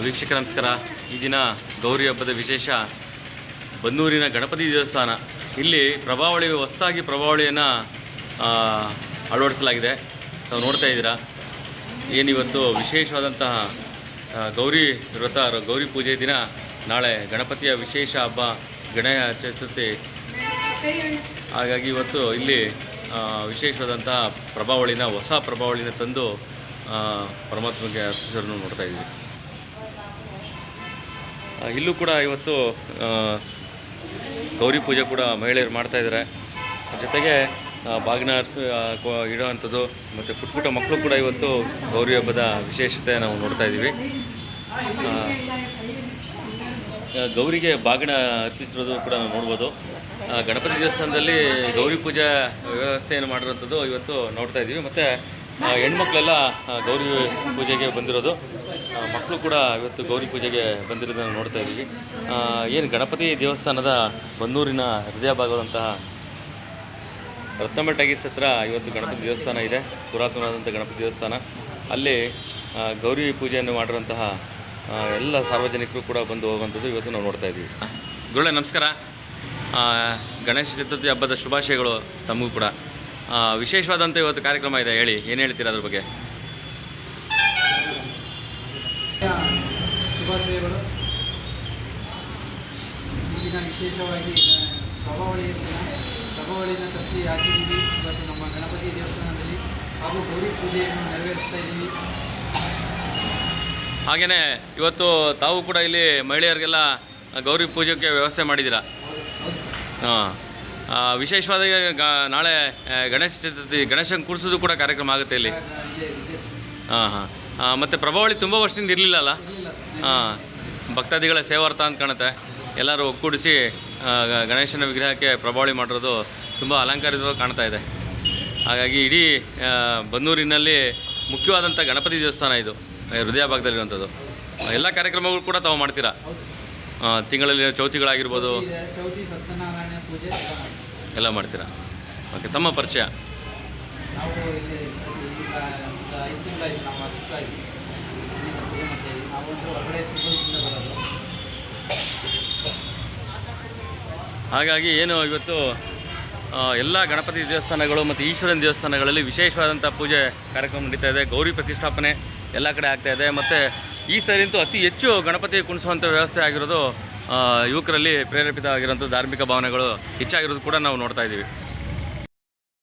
ವೀಕ್ಷಕ ನಮಸ್ಕಾರ. ಈ ದಿನ ಗೌರಿ ಹಬ್ಬದ ವಿಶೇಷ ಬನ್ನೂರಿನ ಗಣಪತಿ ದೇವಸ್ಥಾನ. ಇಲ್ಲಿ ಪ್ರಭಾವಳಿ ಹೊಸದಾಗಿ ಪ್ರಭಾವಳಿಯನ್ನು ಅಳವಡಿಸಲಾಗಿದೆ. ತಾವು ನೋಡ್ತಾ ಇದ್ದೀರಾ. ಏನಿವತ್ತು ವಿಶೇಷವಾದಂತಹ ಗೌರಿ ವ್ರತ, ಗೌರಿ ಪೂಜೆ ದಿನ. ನಾಳೆ ಗಣಪತಿಯ ವಿಶೇಷ ಹಬ್ಬ ಗಣೇಶ ಚತುರ್ಥಿ. ಹಾಗಾಗಿ ಇವತ್ತು ಇಲ್ಲಿ ವಿಶೇಷವಾದಂತಹ ಪ್ರಭಾವಳಿನ, ಹೊಸ ಪ್ರಭಾವಳಿನ ತಂದು ಪರಮಾತ್ಮಗೆ ಅರ್ಪಿಸೋದನ್ನು ನೋಡ್ತಾ ಇದ್ದೀವಿ. ಇಲ್ಲೂ ಕೂಡ ಇವತ್ತು ಗೌರಿ ಪೂಜೆ ಕೂಡ ಮಹಿಳೆಯರು ಮಾಡ್ತಾಯಿದ್ದಾರೆ. ಜೊತೆಗೆ ಬಾಗಿನ ಇಡುವಂಥದ್ದು ಮತ್ತು ಪುಟ್ಟ ಮಕ್ಕಳು ಕೂಡ ಇವತ್ತು ಗೌರಿ ಹಬ್ಬದ ವಿಶೇಷತೆ ನಾವು ನೋಡ್ತಾ ಇದ್ದೀವಿ. ಗೌರಿಗೆ ಬಾಗಿನ ಅರ್ಪಿಸಿರೋದು ಕೂಡ ನಾವು ನೋಡ್ಬೋದು. ಗಣಪತಿ ದೇವಸ್ಥಾನದಲ್ಲಿ ಗೌರಿ ಪೂಜೆ ವ್ಯವಸ್ಥೆಯನ್ನು ಮಾಡಿರೋಂಥದ್ದು ಇವತ್ತು ನೋಡ್ತಾ ಇದ್ದೀವಿ. ಮತ್ತು ಹೆಣ್ಮಕ್ಳೆಲ್ಲ ಗೌರಿ ಪೂಜೆಗೆ ಬಂದಿರೋದು, ಮಕ್ಕಳು ಕೂಡ ಇವತ್ತು ಗೌರಿ ಪೂಜೆಗೆ ಬಂದಿರೋದನ್ನು ನೋಡ್ತಾ ಇದ್ದೀವಿ. ಏನು ಗಣಪತಿ ದೇವಸ್ಥಾನದ ಬನ್ನೂರಿನ ಹೃದಯ ಭಾಗದಂತಹ ರತ್ನಮಠ ಟಾಕೀಸ್ ಹತ್ರ ಇವತ್ತು ಗಣಪತಿ ದೇವಸ್ಥಾನ ಇದೆ. ಪುರಾತನವಾದಂಥ ಗಣಪತಿ ದೇವಸ್ಥಾನ. ಅಲ್ಲಿ ಗೌರಿ ಪೂಜೆಯನ್ನು ಮಾಡಿರುವಂತಹ ಎಲ್ಲ ಸಾರ್ವಜನಿಕರು ಕೂಡ ಬಂದು ಹೋಗುವಂಥದ್ದು ಇವತ್ತು ನಾವು ನೋಡ್ತಾ ಇದ್ದೀವಿ. ಗುರುಳೆ ನಮಸ್ಕಾರ. ಗಣೇಶ ಚತುರ್ಥಿ ಹಬ್ಬದ ಶುಭಾಶಯಗಳು ತಮಗೂ ಕೂಡ. ವಿಶೇಷವಾದಂಥ ಇವತ್ತು ಕಾರ್ಯಕ್ರಮ ಇದೆ, ಹೇಳಿ, ಏನು ಹೇಳ್ತೀರಾ ಅದ್ರ ಬಗ್ಗೆ? ಶುಭಾಶಯಗಳು. ಈ ದಿನ ವಿಶೇಷವಾಗಿ ಪ್ರಭಾವಳಿನ ತರಿಸಿ ಹಾಕಿದ್ದೀವಿ ಇವತ್ತು ನಮ್ಮ ಗಣಪತಿ ದೇವಸ್ಥಾನದಲ್ಲಿ, ಹಾಗೂ ಗೌರಿ ಪೂಜೆಯನ್ನು ನೆರವೇರಿಸ್ತಾ ಇದ್ದೀವಿ. ಹಾಗೆಯೇ ಇವತ್ತು ತಾವು ಕೂಡ ಇಲ್ಲಿ ಮಹಿಳೆಯರಿಗೆಲ್ಲ ಗೌರಿ ಪೂಜೆಗೆ ವ್ಯವಸ್ಥೆ ಮಾಡಿದ್ದೀರಾ? ಹಾಂ. ವಿಶೇಷವಾದ ನಾಳೆ ಗಣೇಶ ಚತುರ್ಥಿ, ಗಣೇಶನ ಕೂರಿಸೋದು ಕೂಡ ಕಾರ್ಯಕ್ರಮ ಆಗುತ್ತೆ ಇಲ್ಲಿ. ಹಾಂ ಹಾಂ. ಮತ್ತು ಪ್ರಭಾವಳಿ ತುಂಬ ವರ್ಷದಿಂದ ಇರಲಿಲ್ಲ ಅಲ್ಲ? ಹಾಂ. ಭಕ್ತಾದಿಗಳ ಸೇವಾರ್ಥ ಅಂತ ಕಾಣುತ್ತೆ. ಎಲ್ಲರೂ ಒಗ್ಗೂಡಿಸಿ ಗಣೇಶನ ವಿಗ್ರಹಕ್ಕೆ ಪ್ರಭಾವಳಿ ಮಾಡಿರೋದು ತುಂಬ ಅಲಂಕಾರಿತವಾಗಿ ಕಾಣ್ತಾ ಇದೆ. ಹಾಗಾಗಿ ಇಡೀ ಬನ್ನೂರಿನಲ್ಲಿ ಮುಖ್ಯವಾದಂಥ ಗಣಪತಿ ದೇವಸ್ಥಾನ ಇದು, ಹೃದಯ ಭಾಗದಲ್ಲಿರುವಂಥದ್ದು. ಎಲ್ಲ ಕಾರ್ಯಕ್ರಮಗಳು ಕೂಡ ತಾವು ಮಾಡ್ತೀರಾ? ತಿಂಗಳಲ್ಲಿ ಚೌತಿಗಳಾಗಿರ್ಬೋದು, ಚೌತಿ, ಸತ್ಯನಾರಾಯಣ ಪೂಜೆ ಎಲ್ಲ ಮಾಡ್ತೀರಾ? ಓಕೆ. ತಮ್ಮ ಪರಿಚಯ? ನಾವು ಇಲ್ಲಿ ಈಗ 5 ತಿಂಗಳಾಯಿತು ನಾವು ಪೂಜೆ ಮಾಡ್ತಾಯಿದ್ದೀವಿ. ನಾವು ಅಂದರೆ ಹೊರಗಡೆ ತಿಂಗಳಿಂದ ಬರೋದು. ಹಾಗಾಗಿ ಏನು ಇವತ್ತು ಎಲ್ಲ ಗಣಪತಿ ದೇವಸ್ಥಾನಗಳು ಮತ್ತು ಈಶ್ವರನ ದೇವಸ್ಥಾನಗಳಲ್ಲಿ ವಿಶೇಷವಾದಂಥ ಪೂಜೆ ಕಾರ್ಯಕ್ರಮ ನಡೀತಾ ಇದೆ. ಗೌರಿ ಪ್ರತಿಷ್ಠಾಪನೆ ಎಲ್ಲ ಕಡೆ ಆಗ್ತಾಯಿದೆ. ಮತ್ತು ಈ ಸರಿಂತೂ ಅತಿ ಹೆಚ್ಚು ಗಣಪತಿ ಕುಣಿಸುವಂಥ ವ್ಯವಸ್ಥೆ ಆಗಿರೋದು ಯುವಕರಲ್ಲಿ ಪ್ರೇರೇಪಿತ ಆಗಿರೋಂಥ ಧಾರ್ಮಿಕ ಭಾವನೆಗಳು ಹೆಚ್ಚಾಗಿರೋದು ಕೂಡ ನಾವು ನೋಡ್ತಾ ಇದ್ದೀವಿ.